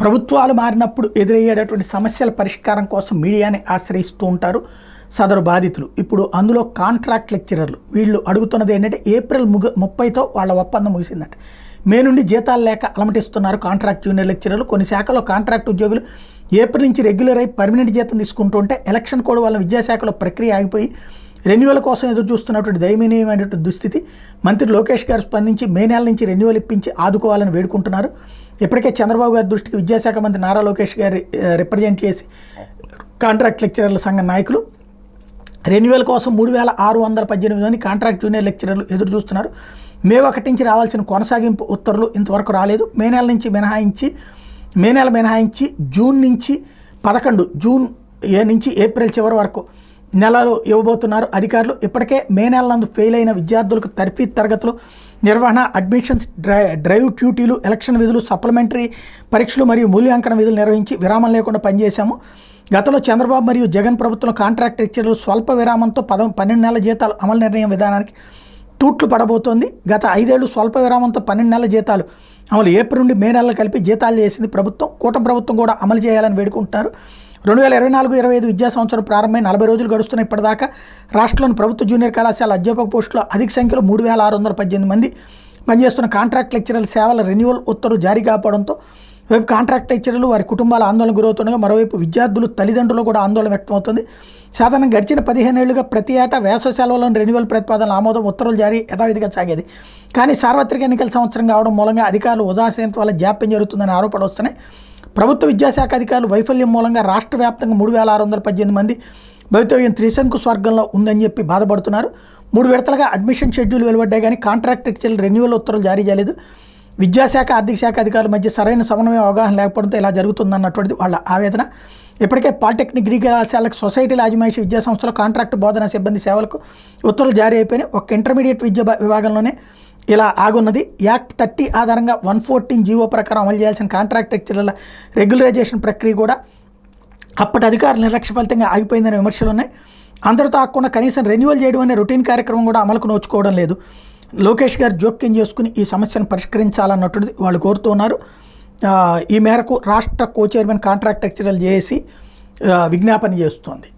ప్రభుత్వాలు మారినప్పుడు ఎదురయ్యేటటువంటి సమస్యల పరిష్కారం కోసం మీడియాని ఆశ్రయిస్తూ ఉంటారు సదరు బాధితులు. ఇప్పుడు అందులో కాంట్రాక్ట్ లెక్చరర్లు వీళ్ళు అడుగుతున్నది ఏంటంటే ఏప్రిల్ 30తో వాళ్ళ ఒప్పందం ముగిసిందట. మే నుండి జీతాలు లేక అలమటిస్తున్నారు కాంట్రాక్ట్ జూనియర్ లెక్చరర్లు. కొన్ని శాఖలో కాంట్రాక్ట్ ఉద్యోగులు ఏప్రిల్ నుంచి రెగ్యులర్ అయి పర్మనెంట్ జీతం తీసుకుంటుంటే ఎలక్షన్ కోడ్ వల్ల విద్యాశాఖలో ప్రక్రియ ఆగిపోయి రెన్యువల్ కోసం ఎదురు చూస్తున్నటువంటి దయనీయమైనటువంటి దుస్థితి. మంత్రి లోకేష్ గారు స్పందించి మే నెల నుంచి రెన్యువల్ ఇప్పించి ఆదుకోవాలని వేడుకుంటున్నారు. ఇప్పటికే చంద్రబాబు గారి దృష్టికి విద్యాశాఖ మంత్రి నారా లోకేష్ గారి రిప్రజెంట్ చేసి కాంట్రాక్ట్ లెక్చరర్ల సంఘ నాయకులు రెన్యువల్ కోసం 3618 మంది కాంట్రాక్ట్ జూనియర్ లెక్చరర్లు ఎదురు చూస్తున్నారు. మే 1 నుంచి రావాల్సిన కొనసాగింపు ఉత్తర్వులు ఇంతవరకు రాలేదు. మే నెల మినహాయించి జూన్ నుంచి 11 జూన్ నుంచి ఏప్రిల్ చివరి వరకు నెలలో ఇవ్వబోతున్నారు అధికారులు. ఇప్పటికే మే నెల నందు ఫెయిల్ అయిన విద్యార్థులకు తర్ఫీదు తరగతులు, నిర్వహణ, అడ్మిషన్స్, డ్రైవ్ డ్యూటీలు, ఎలక్షన్ విధులు, సప్లిమెంటరీ పరీక్షలు మరియు మూల్యాంకన విధులు నిర్వహించి విరామం లేకుండా పనిచేశాము. గతంలో చంద్రబాబు మరియు జగన్ ప్రభుత్వం కాంట్రాక్ట్ లెక్చరర్లు స్వల్ప విరామంతో 12 నెలల జీతాలు అమలు నిర్ణయం విధానానికి తూట్లు పడబోతోంది. గత 5 ఏళ్లు స్వల్ప విరామంతో 12 నెలల జీతాలు అమలు ఏప్రిల్ నుండి మే నెలలు కలిపి జీతాలు చేసింది ప్రభుత్వం. కూటమి ప్రభుత్వం కూడా అమలు చేయాలని వేడుకుంటున్నారు. 2024-25 విద్యా సంవత్సరం ప్రారంభమై 40 రోజులు గడుస్తున్న ఇప్పటిదాకా రాష్ట్రంలోని ప్రభుత్వ జూనియర్ కళాశాల అధ్యాపక పోస్టులో అధిక సంఖ్యలో 3618 మంది పనిచేస్తున్న కాంట్రాక్ట్ లెక్చరర్ల సేవల రెన్యువల్ ఉత్తర్వులు జారీ కావడంతో వైపు కాంట్రాక్ట్ లెక్చరర్లు వారి కుటుంబాల ఆందోళన గురవుతుండగా మరోవైపు విద్యార్థులు తల్లిదండ్రులు కూడా ఆందోళన వ్యక్తమవుతుంది. సాధారణంగా గడిచిన 15 ఏళ్లుగా ప్రతి ఏటా వేసవి సెలవులను రెన్యువల్ ప్రతిపాదనల ఆమోదం ఉత్తర్వులు జారీ యథావిధిగా సాగేది. కానీ సార్వత్రిక ఎన్నికల సంవత్సరం కావడం మూలంగా అధికారులు ఉదాసీనత వల్ల జాప్యం జరుగుతుందని ఆరోపణలు వస్తున్నాయి. ప్రభుత్వ విద్యాశాఖ అధికారులు వైఫల్యం మూలంగా రాష్ట్ర వ్యాప్తంగా 3618 మంది భవితవ్యం త్రిశంకు స్వర్గంలో ఉందని చెప్పి బాధపడుతున్నారు. 3 విడతలుగా అడ్మిషన్ షెడ్యూల్ వెలువడ్డాయి కానీ కాంట్రాక్ట్ లెక్చరర్లు రెన్యువల్ ఉత్తర్వులు జారీ చేయలేదు. విద్యాశాఖ, ఆర్థిక శాఖ అధికారుల మధ్య సరైన సమన్వయం, అవగాహన లేకపోవడంతో ఇలా జరుగుతుందన్నటువంటిది వాళ్ళ ఆవేదన. ఇప్పటికే పాలిటెక్నిక్, డిగ్రీ కళాశాలకు, సొసైటీల యాజమాన్య విద్యా సంస్థలో కాంట్రాక్టు బోధనా సిబ్బంది సేవలకు ఉత్తర్వులు జారీ అయిపోయినాయి. ఒక ఇంటర్మీడియట్ విద్యా విభాగంలోనే ఇలా ఆగున్నది. యాక్ట్ 30 ఆధారంగా 114 జీవో ప్రకారం అమలు చేయాల్సిన కాంట్రాక్ట్ లెక్చరర్ల రెగ్యులరైజేషన్ ప్రక్రియ కూడా అప్పటి అధికారుల నిర్లక్ష్య ఫలితంగా ఆగిపోయిందనే విమర్శలు ఉన్నాయి. అందరితో ఆగకుండా కనీసం రెన్యువల్ చేయడం అనే రొటీన్ కార్యక్రమం కూడా అమలుకు నోచుకోవడం లేదు. లోకేష్ గారు జోక్యం చేసుకుని ఈ సమస్యను పరిష్కరించాలన్నటువంటిది వాళ్ళు కోరుతూ ఉన్నారు. ఈ మేరకు రాష్ట్ర కో చైర్మన్ కాంట్రాక్ట్ లెక్చరర్లు చేసి విజ్ఞాపన చేస్తోంది.